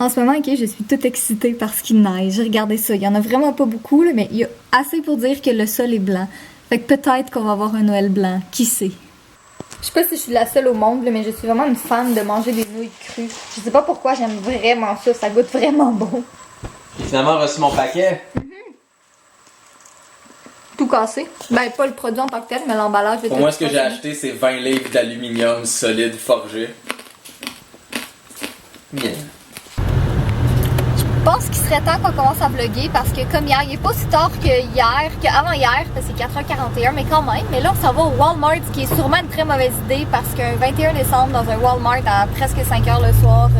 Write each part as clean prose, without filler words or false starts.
En ce moment, ok, je suis toute excitée parce qu'il neige. Regardez ça, il y en a vraiment pas beaucoup, là, mais il y a assez pour dire que le sol est blanc. Fait que peut-être qu'on va avoir un Noël blanc, qui sait. Je sais pas si je suis la seule au monde, là, mais je suis vraiment une fan de manger des nouilles crues. Je sais pas pourquoi, j'aime vraiment ça goûte vraiment bon. J'ai finalement reçu mon paquet. Tout cassé. Ben, pas le produit en tant que tel, mais l'emballage. Pour moi, ce que j'ai acheté, c'est 20 livres d'aluminium solide forgé. Bien. Je pense qu'il serait temps qu'on commence à vlogger parce que comme hier, il est pas aussi tard qu'avant hier, parce que c'est 4h41, mais quand même. Mais là, on s'en va au Walmart, ce qui est sûrement une très mauvaise idée parce qu'un 21 décembre dans un Walmart à presque 5h le soir,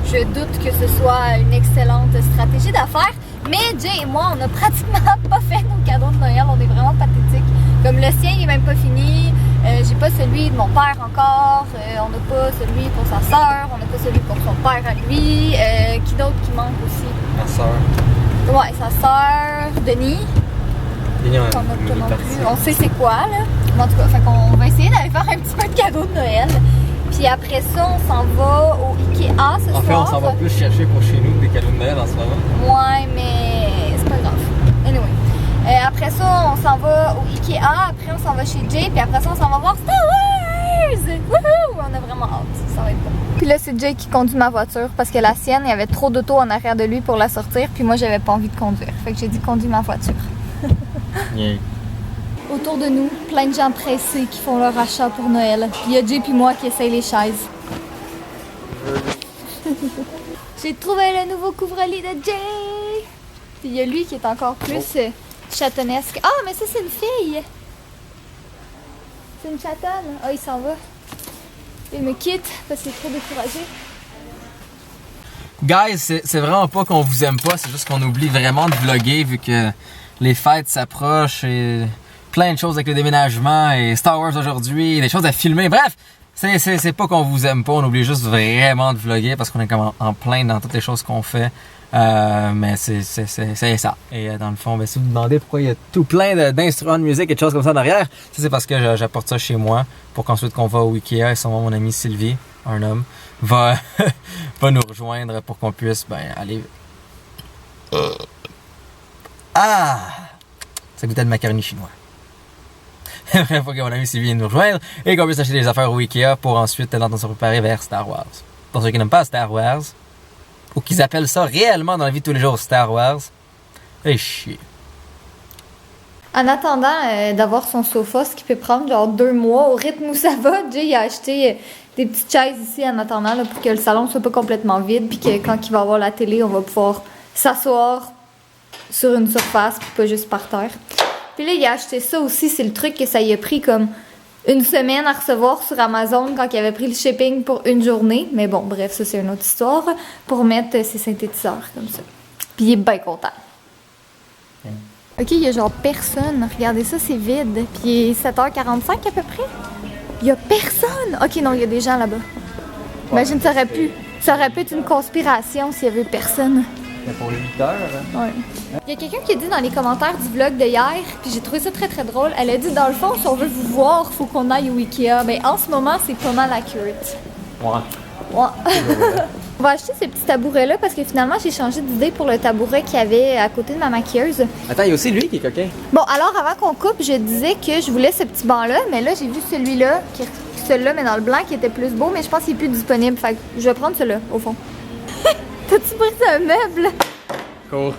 je doute que ce soit une excellente stratégie d'affaires. Mais Jay et moi, on a pratiquement pas fait nos cadeaux de Noël, on est vraiment pathétiques. Comme le sien, il est même pas fini. J'ai pas celui de mon père encore. On n'a pas celui pour sa soeur. On n'a pas celui pour son père à lui. Qui d'autre qui manque aussi? Ma soeur. Ouais, sa soeur, Denis. Denis, Qu'on a pas non plus. On sait c'est quoi, là. Mais en tout cas, fait qu'on va essayer d'aller faire un petit peu de cadeaux de Noël. Puis après ça, on s'en va au Ikea ce soir. En fait, on s'en va plus chercher pour chez nous des cadeaux de Noël en ce moment. Ouais, mais c'est pas grave. Anyway. Après ça, on s'en va au Ikea, après on s'en va chez Jay, puis après ça, on s'en va voir Star Wars! Wouhou! On a vraiment hâte, ça va être bon. Puis là, c'est Jay qui conduit ma voiture parce que la sienne, il y avait trop d'auto en arrière de lui pour la sortir, puis moi, j'avais pas envie de conduire. Fait que j'ai dit conduis ma voiture. Yeah. Autour de nous, plein de gens pressés qui font leur achat pour Noël. Puis il y a Jay puis moi qui essayent les chaises. J'ai trouvé le nouveau couvre-lit de Jay! Puis il y a lui qui est encore plus chatonesque. Ah, mais ça, c'est une fille! C'est une chatonne. Ah, il s'en va. Il me quitte parce qu'il est trop découragé. Guys, c'est vraiment pas qu'on vous aime pas, c'est juste qu'on oublie vraiment de vlogger vu que les fêtes s'approchent et plein de choses avec le déménagement et Star Wars aujourd'hui, des choses à filmer. Bref, c'est pas qu'on vous aime pas, on oublie juste vraiment de vlogger parce qu'on est comme en plein dans toutes les choses qu'on fait. Mais c'est ça. Et dans le fond, ben, si vous vous demandez pourquoi il y a tout plein d'instruments de musique et de choses comme ça derrière, ça c'est parce que j'apporte ça chez moi pour qu'ensuite qu'on va au Ikea et sûrement mon ami Sylvie, un homme, va nous rejoindre pour qu'on puisse aller. Ah! Ça goûtait de macaroni chinois. Il faut que mon ami Sylvie vienne nous rejoindre et qu'on puisse acheter des affaires au Ikea pour ensuite se préparer vers Star Wars. Pour ceux qui n'aiment pas Star Wars, ou qu'ils appellent ça réellement dans la vie de tous les jours Star Wars, et chier. En attendant d'avoir son sofa, ce qui peut prendre genre 2 mois, au rythme où ça va, Jay a acheté des petites chaises ici en attendant là, pour que le salon soit pas complètement vide, puis que quand il va avoir la télé, on va pouvoir s'asseoir sur une surface, puis pas juste par terre. Puis là, il a acheté ça aussi, c'est le truc que ça y a pris comme une semaine à recevoir sur Amazon quand il avait pris le shipping pour une journée. Mais bon, bref, ça c'est une autre histoire, pour mettre ses synthétiseurs comme ça. Puis il est bien content. Ok, il y a genre personne. Regardez ça, c'est vide. Puis il est 7h45 à peu près. Il y a personne. Ok, non, il y a des gens là-bas. Imagine, ça aurait pu être une conspiration s'il y avait personne. Pour 8 heures. Ouais. Il y a quelqu'un qui a dit dans les commentaires du vlog de hier, puis j'ai trouvé ça très très drôle. Elle a dit dans le fond, si on veut vous voir, faut qu'on aille au Ikea. Mais en ce moment, c'est pas mal accurate. Ouais. On va acheter ces petits tabourets-là parce que finalement, j'ai changé d'idée pour le tabouret qu'il y avait à côté de ma maquilleuse. Attends, il y a aussi lui qui est coquin. Bon, alors avant qu'on coupe, je disais que je voulais ce petit banc-là, mais là, j'ai vu celui-là, celui-là, mais dans le blanc, qui était plus beau, mais je pense qu'il est plus disponible. Fait que je vais prendre celui-là, au fond. T'as-tu pris un meuble? Cool.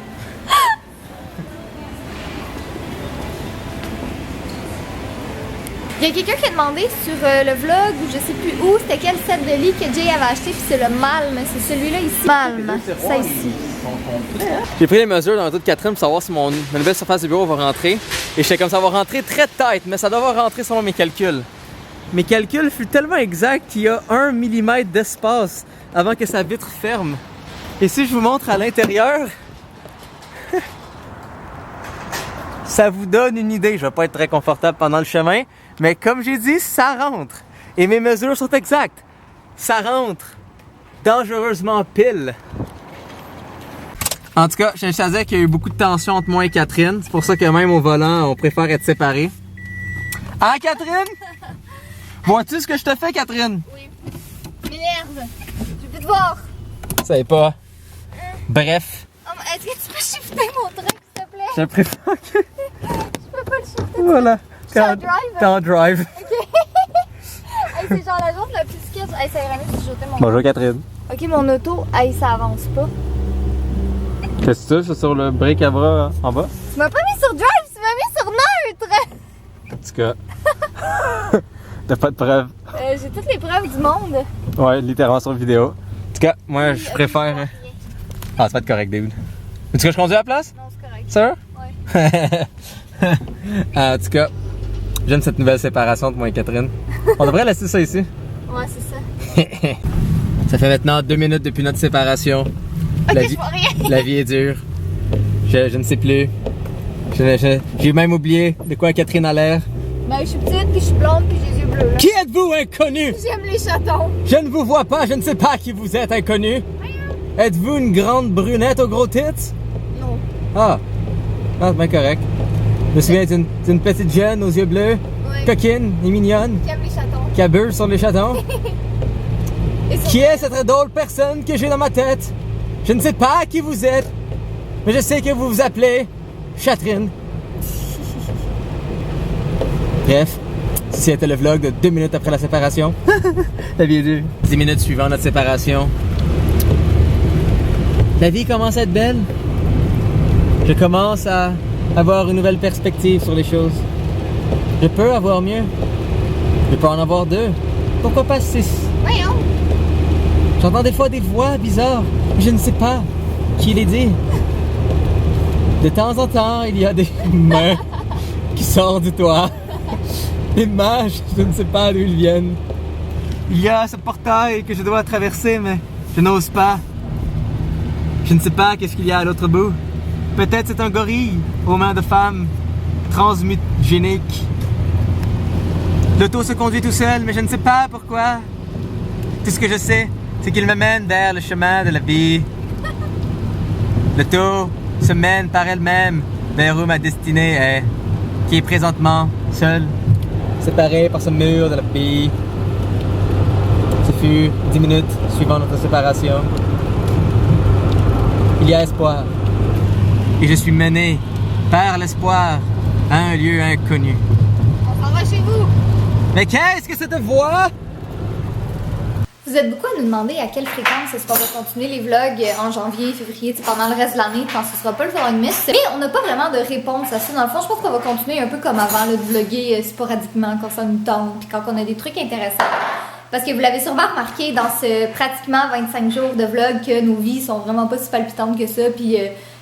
Il y a quelqu'un qui a demandé sur le vlog, ou je sais plus où, c'était quel set de lit que Jay avait acheté, puis c'est le Malm, c'est celui-là ici. Malm, ça ici. J'ai pris les mesures dans le dos de Catherine pour savoir si ma nouvelle surface de bureau va rentrer. Et j'étais comme ça va rentrer très tight, mais ça doit rentrer selon mes calculs. Mes calculs furent tellement exacts qu'il y a 1 mm d'espace avant que sa vitre ferme. Et si je vous montre à l'intérieur, ça vous donne une idée. Je vais pas être très confortable pendant le chemin, mais comme j'ai dit, ça rentre. Et mes mesures sont exactes. Ça rentre dangereusement pile. En tout cas, je tiens à dire qu'il y a eu beaucoup de tension entre moi et Catherine. C'est pour ça que même au volant, on préfère être séparés. Hein, Catherine? Vois-tu ce que je te fais, Catherine? Oui. M'énerve. Je vais te voir. Ça savais pas. Bref. Est-ce que tu peux shifter mon truc, s'il te plaît? Je préfère que... Je peux pas le shifter. Voilà. T'es en drive? T'es en drive. Ok. Hey, c'est genre la journée la plus sketch. Hey, ça irait mieux si je jetais mon... Bonjour Catherine. Ok, mon auto, hey, ça avance pas. Qu'est-ce que c'est sur le break à bras en bas? Tu m'as pas mis sur drive, tu m'as mis sur neutre! En tout cas, t'as pas de preuves. J'ai toutes les preuves du monde. Ouais, littéralement sur vidéo. En tout cas, moi je préfère. Ah, c'est pas de correct, David. Veux-tu que je conduis à la place? Non, c'est correct. Sûr? Ouais. En tout cas, j'aime cette nouvelle séparation de moi et Catherine. On devrait laisser ça ici. Ouais, c'est ça. Ça fait maintenant 2 minutes depuis notre séparation. Ok, je vois rien. La vie est dure. Je ne sais plus. J'ai même oublié de quoi Catherine a l'air. Ben, je suis petite, puis je suis blonde, puis j'ai les yeux bleus. Là. Qui êtes-vous, inconnu? J'aime les chatons. Je ne vous vois pas, je ne sais pas qui vous êtes, inconnu. Êtes-vous une grande brunette aux gros tits? Non. Ah, c'est bien correct. Je me souviens d'une petite jeune aux yeux bleus, Ouais. coquine et mignonne, J'aime les chatons. qui abuse sur les chatons. Et sur- Qui est cette drôle personne que j'ai dans ma tête? Je ne sais pas qui vous êtes, mais je sais que vous vous appelez Catherine. Bref, c'était le vlog de 2 minutes après la séparation. La vie est dure. 10 minutes suivant notre séparation. La vie commence à être belle. Je commence à avoir une nouvelle perspective sur les choses. Je peux avoir mieux. Je peux en avoir 2. Pourquoi pas 6? Voyons. J'entends des fois des voix bizarres, mais je ne sais pas qui les dit. De temps en temps, il y a des mains qui sortent du toit. Des mains, je ne sais pas d'où ils viennent. Il y a ce portail que je dois traverser, mais je n'ose pas. Je ne sais pas qu'est-ce qu'il y a à l'autre bout. Peut-être c'est un gorille aux mains de femmes transmutagéniques. L'auto se conduit tout seul, mais je ne sais pas pourquoi. Tout ce que je sais, c'est qu'il me mène vers le chemin de la vie. L'auto se mène par elle-même vers où ma destinée est, qui est présentement seule, séparée par ce mur de la vie. Ce fut 10 minutes suivant notre séparation. Il y a espoir. Et je suis mené par l'espoir à un lieu inconnu. On s'en va chez vous. Mais qu'est-ce que cette voix? Vous êtes beaucoup à nous demander à quelle fréquence est-ce qu'on va continuer les vlogs en janvier, février, pendant le reste de l'année quand ce sera pas le vlogmas. Mais on n'a pas vraiment de réponse à ça. Dans le fond, je pense qu'on va continuer un peu comme avant, là, de vlogger sporadiquement quand ça nous tente, puis quand on a des trucs intéressants. Parce que vous l'avez sûrement remarqué dans ce pratiquement 25 jours de vlog que nos vies sont vraiment pas si palpitantes que ça. Puis,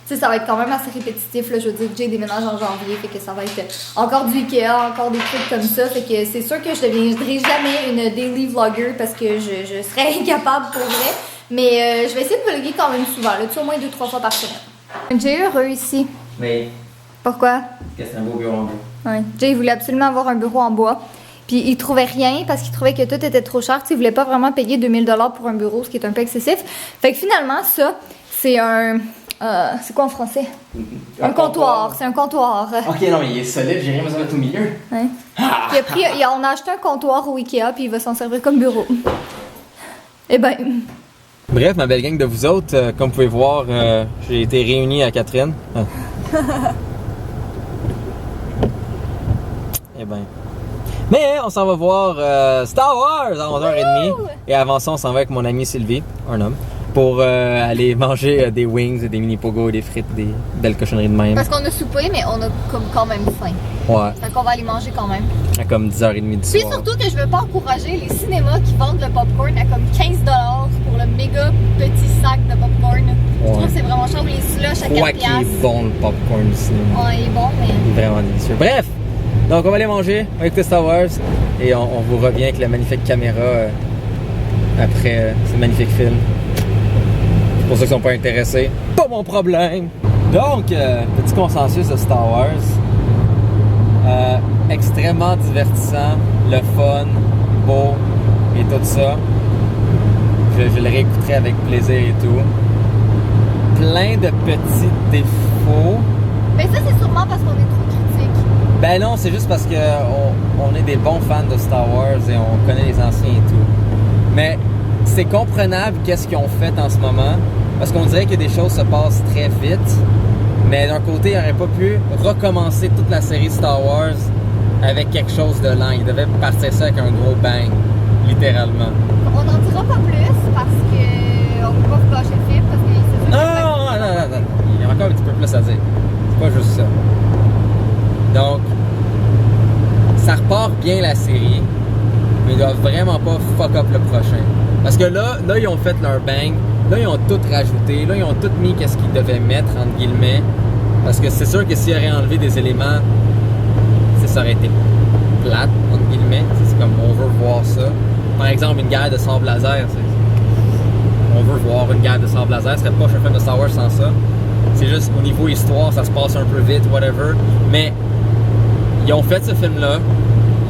tu sais, ça va être quand même assez répétitif. Là. Je veux dire, Jay déménage en janvier, fait que ça va être encore du Ikea, encore des trucs comme ça. Fait que c'est sûr que je deviendrai jamais une daily vlogger parce que je serais incapable pour vrai. Mais je vais essayer de vlogger quand même souvent, là, tu sais, au moins 2-3 fois par semaine. Jay est heureux ici. Mais Pourquoi? c'est un beau bureau en bois. Ouais. Jay voulait absolument avoir un bureau en bois. Puis il trouvait rien parce qu'il trouvait que tout était trop cher. Tu sais, il voulait pas vraiment payer 2000 $ pour un bureau, ce qui est un peu excessif. Fait que finalement, ça, c'est un... c'est quoi en français? Un comptoir. C'est un comptoir. Ok, non, mais il est solide, j'ai rien besoin d'être au milieu. Ouais. Puis on a acheté un comptoir au Ikea, puis il va s'en servir comme bureau. Eh ben... Bref, ma belle gang de vous autres, comme vous pouvez voir, j'ai été réuni à Catherine. Eh ben. Mais on s'en va voir Star Wars à 11h30. Et avant ça, on s'en va avec mon ami Sylvie, un homme, pour aller manger des wings, des mini pogos, des frites, des belles cochonneries de même. Parce qu'on a soupé, mais on a comme quand même faim. Ouais, Fait qu'on va aller manger quand même. à comme 10h30 du Puis soir. surtout que je veux pas encourager les cinémas qui vendent le popcorn à comme 15 $ pour le méga petit sac de popcorn. Je trouve que c'est vraiment cher. Les slushs à 4 Ouais, qui est bon le popcorn du cinéma. Ouais, il est bon, mais... Il est vraiment délicieux. Bref, donc on va aller manger, on va écouter Star Wars et on vous revient avec la magnifique caméra après ce magnifique film. Pour ceux qui sont pas intéressés, pas mon problème! Donc, petit consensus de Star Wars. Extrêmement divertissant, le fun, beau et tout ça. Je le réécouterai avec plaisir et tout. Plein de petits défauts. Mais ça, c'est sûrement parce qu'on est trop critique. Ben non, c'est juste parce que on est des bons fans de Star Wars et on connaît les anciens et tout. Mais c'est comprenable qu'est-ce qu'ils ont fait en ce moment. Parce qu'on dirait que des choses se passent très vite. Mais d'un côté, il n'aurait pas pu recommencer toute la série Star Wars avec quelque chose de lent. Il devait partir ça avec un gros bang, littéralement. On n'en dira pas plus parce que on peut pas vous gâcher le film parce que c'est sûr que Non. Il y a encore un petit peu plus à dire. C'est pas juste ça. Donc, ça repart bien la série, mais ils doivent vraiment pas fuck up le prochain. Parce que là, ils ont fait leur bang. Là, ils ont tout rajouté. Là, ils ont tout mis qu'est-ce qu'ils devaient mettre, entre guillemets. Parce que c'est sûr que s'ils auraient enlevé des éléments, ça aurait été plate, entre guillemets. C'est comme, on veut voir ça. Par exemple, une guerre de sable laser. On veut voir une guerre de sable laser. Ce serait pas un film de Star Wars sans ça. C'est juste, au niveau histoire, ça se passe un peu vite, whatever. Mais, ils ont fait ce film-là.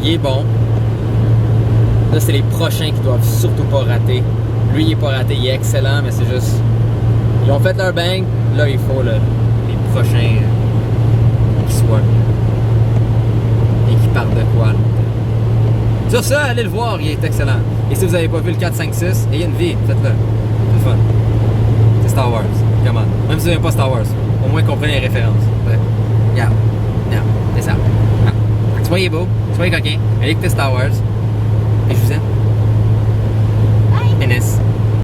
Il est bon. Là, c'est les prochains qui doivent surtout pas rater. Lui, il est pas raté, il est excellent, mais c'est juste... Ils ont fait leur bang, là, il faut les prochains qui soient et qui parlent de quoi. Sur ça, allez le voir, il est excellent. Et si vous n'avez pas vu le 4, 5, 6, ayez une vie, faites-le. C'est fun. C'est Star Wars, come on. Même si vous n'aimez pas Star Wars, au moins comprenez les références. Ouais. Yeah, c'est ça. Ah. Soyez beau, soyez coquin, allez écouter Star Wars, et je vous aime.